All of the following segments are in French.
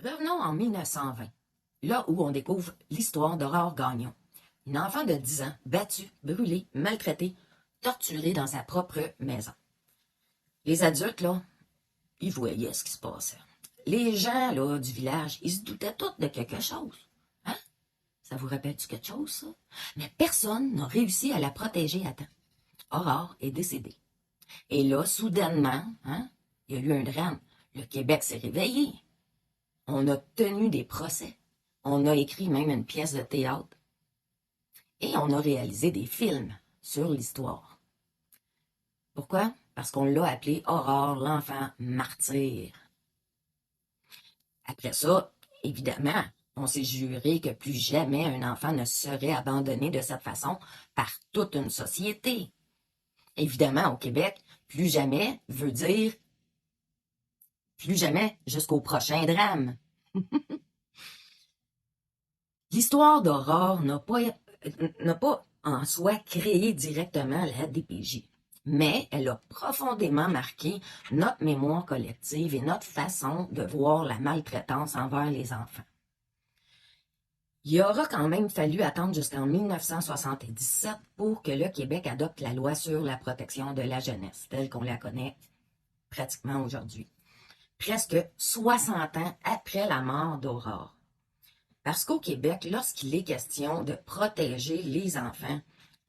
Revenons en 1920, là où on découvre l'histoire d'Aurore Gagnon, une enfant de 10 ans, battue, brûlée, maltraitée, torturée dans sa propre maison. Les adultes, là, ils voyaient ce qui se passait. Les gens, là, du village, ils se doutaient tous de quelque chose. Hein? Ça vous rappelle-tu quelque chose, ça? Mais personne n'a réussi à la protéger à temps. Aurore est décédée. Et là, soudainement, hein, il y a eu un drame. Le Québec s'est réveillé. On a tenu des procès. On a écrit même une pièce de théâtre. Et on a réalisé des films sur l'histoire. Pourquoi? Parce qu'on l'a appelé Aurore, l'enfant martyr. Après ça, évidemment, on s'est juré que plus jamais un enfant ne serait abandonné de cette façon par toute une société. Évidemment, au Québec, plus jamais veut dire plus jamais jusqu'au prochain drame. L'histoire d'Aurore n'a pas en soi créé directement la DPJ, mais elle a profondément marqué notre mémoire collective et notre façon de voir la maltraitance envers les enfants. Il aura quand même fallu attendre jusqu'en 1977 pour que le Québec adopte la loi sur la protection de la jeunesse, telle qu'on la connaît pratiquement aujourd'hui. Presque 60 ans après la mort d'Aurore. Parce qu'au Québec, lorsqu'il est question de protéger les enfants,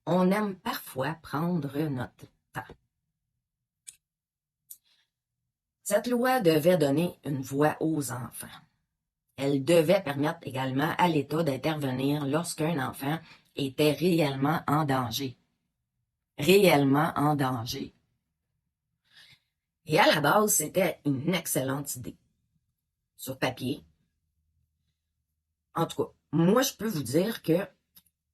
on aime parfois prendre notre temps. Cette loi devait donner une voix aux enfants. Elle devait permettre également à l'État d'intervenir lorsqu'un enfant était réellement en danger. Réellement en danger. Et à la base, c'était une excellente idée. Sur papier. En tout cas, moi, je peux vous dire que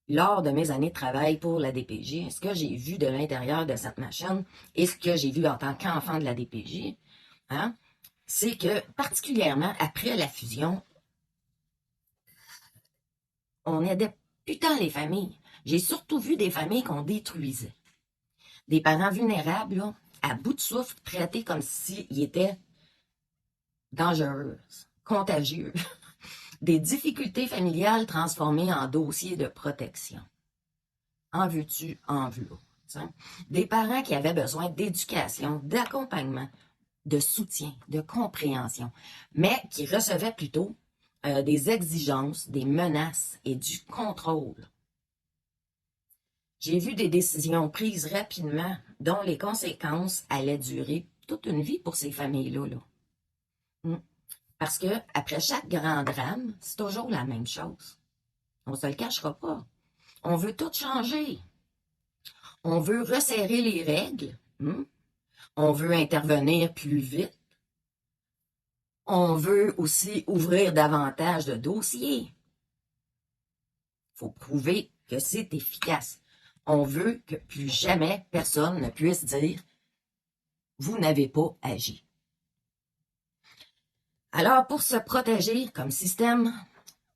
lors de mes années de travail pour la DPJ, ce que j'ai vu de l'intérieur de cette machine et ce que j'ai vu en tant qu'enfant de la DPJ, hein, c'est que particulièrement après la fusion, on aidait putain les familles. J'ai surtout vu des familles qu'on détruisait. Des parents vulnérables, là, à bout de souffle, traités comme s'ils étaient dangereux, contagieux. Des difficultés familiales transformées en dossiers de protection. En veux-tu, en veux-tu. Des parents qui avaient besoin d'éducation, d'accompagnement, de soutien, de compréhension, mais qui recevaient plutôt des exigences, des menaces et du contrôle. J'ai vu des décisions prises rapidement dont les conséquences allaient durer toute une vie pour ces familles-là. Parce que après chaque grand drame, c'est toujours la même chose. On ne se le cachera pas. On veut tout changer. On veut resserrer les règles. On veut intervenir plus vite. On veut aussi ouvrir davantage de dossiers. Il faut prouver que c'est efficace. On veut que plus jamais personne ne puisse dire « vous n'avez pas agi ». Alors, pour se protéger comme système,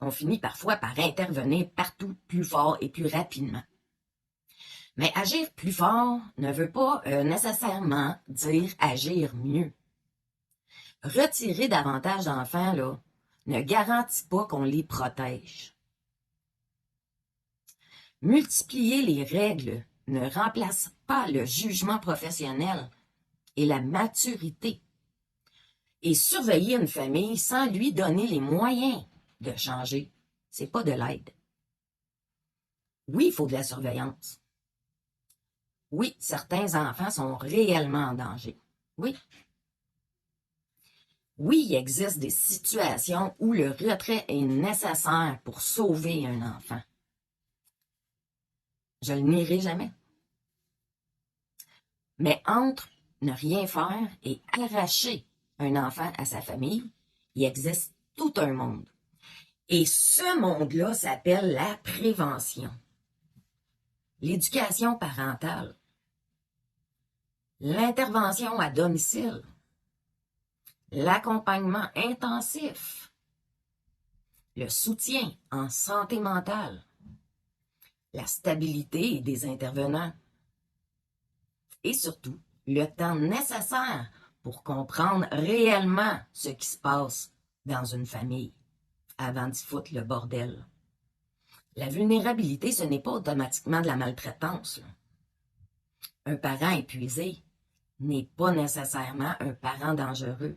on finit parfois par intervenir partout plus fort et plus rapidement. Mais agir plus fort ne veut pas nécessairement dire agir mieux. Retirer davantage d'enfants, là, ne garantit pas qu'on les protège. Multiplier les règles ne remplace pas le jugement professionnel et la maturité. Et surveiller une famille sans lui donner les moyens de changer, c'est pas de l'aide. Oui, il faut de la surveillance. Oui, certains enfants sont réellement en danger. Oui. Oui, il existe des situations où le retrait est nécessaire pour sauver un enfant. Je ne le nierai jamais. Mais entre ne rien faire et arracher un enfant à sa famille, il existe tout un monde. Et ce monde-là s'appelle la prévention. L'éducation parentale. L'intervention à domicile. L'accompagnement intensif. Le soutien en santé mentale. La stabilité des intervenants. Et surtout, le temps nécessaire pour comprendre réellement ce qui se passe dans une famille avant d'y foutre le bordel. La vulnérabilité, ce n'est pas automatiquement de la maltraitance, là. Un parent épuisé n'est pas nécessairement un parent dangereux.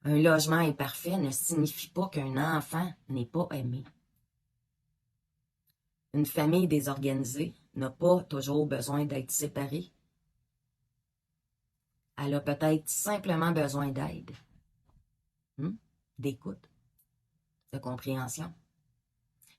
Un logement imparfait ne signifie pas qu'un enfant n'est pas aimé. Une famille désorganisée n'a pas toujours besoin d'être séparée. Elle a peut-être simplement besoin d'aide, d'écoute, de compréhension.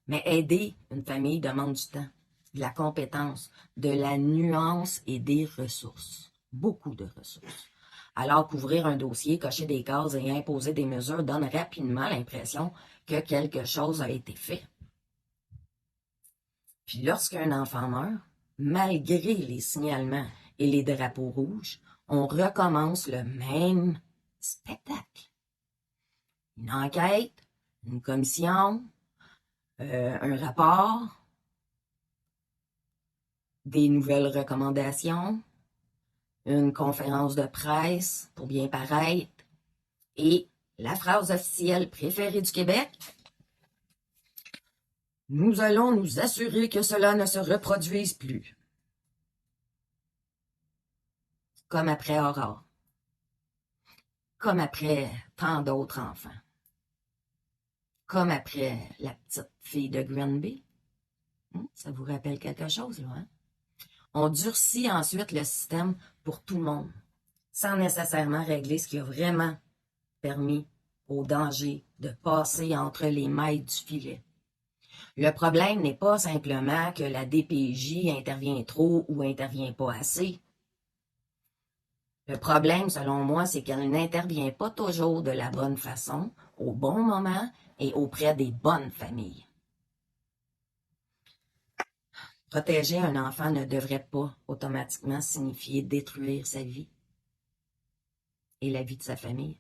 Mais aider une famille demande du temps, de la compétence, de la nuance et des ressources. Beaucoup de ressources. Alors qu'ouvrir un dossier, cocher des cases et imposer des mesures donne rapidement l'impression que quelque chose a été fait. Puis lorsqu'un enfant meurt, malgré les signalements et les drapeaux rouges, on recommence le même spectacle. Une enquête, une commission, un rapport, des nouvelles recommandations, une conférence de presse pour bien paraître, et la phrase officielle préférée du Québec: « Nous allons nous assurer que cela ne se reproduise plus. » Comme après Aurore. Comme après tant d'autres enfants. Comme après la petite fille de Granby. Ça vous rappelle quelque chose, là, hein? On durcit ensuite le système pour tout le monde, sans nécessairement régler ce qui a vraiment permis au danger de passer entre les mailles du filet. Le problème n'est pas simplement que la DPJ intervient trop ou intervient pas assez. Le problème, selon moi, c'est qu'elle n'intervient pas toujours de la bonne façon, au bon moment et auprès des bonnes familles. Protéger un enfant ne devrait pas automatiquement signifier détruire sa vie et la vie de sa famille.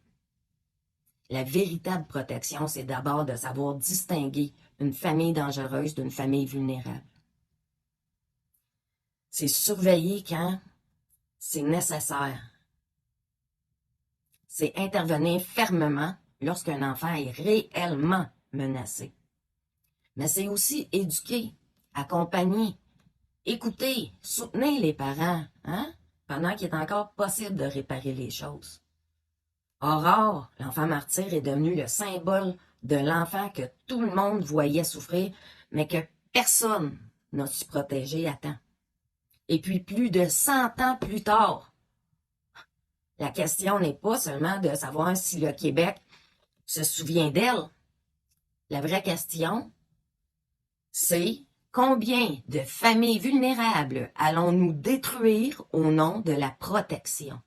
La véritable protection, c'est d'abord de savoir distinguer une famille dangereuse d'une famille vulnérable. C'est surveiller quand c'est nécessaire. C'est intervenir fermement lorsqu'un enfant est réellement menacé. Mais c'est aussi éduquer, accompagner, écouter, soutenir les parents, pendant qu'il est encore possible de réparer les choses. Aurore, l'enfant martyr, est devenu le symbole de l'enfant que tout le monde voyait souffrir, mais que personne n'a su protéger à temps. Et puis plus de 100 ans plus tard, la question n'est pas seulement de savoir si le Québec se souvient d'elle. La vraie question, c'est combien de familles vulnérables allons-nous détruire au nom de la protection?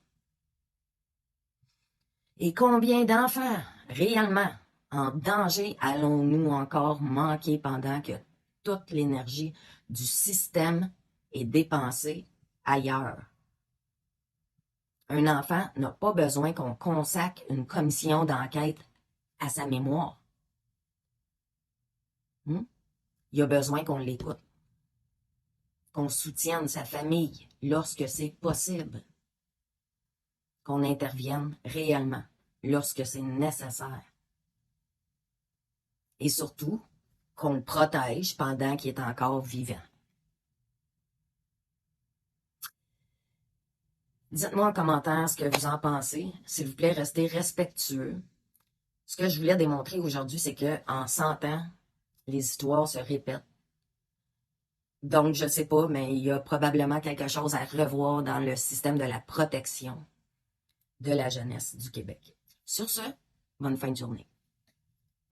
Et combien d'enfants réellement en danger allons-nous encore manquer pendant que toute l'énergie du système est dépensée ailleurs? Un enfant n'a pas besoin qu'on consacre une commission d'enquête à sa mémoire. Il a besoin qu'on l'écoute, qu'on soutienne sa famille lorsque c'est possible, qu'on intervienne réellement lorsque c'est nécessaire. Et surtout, qu'on le protège pendant qu'il est encore vivant. Dites-moi en commentaire ce que vous en pensez. S'il vous plaît, restez respectueux. Ce que je voulais démontrer aujourd'hui, c'est qu'en 100 ans, les histoires se répètent. Donc, je ne sais pas, mais il y a probablement quelque chose à revoir dans le système de la protection de la jeunesse du Québec. Sur ce, bonne fin de journée.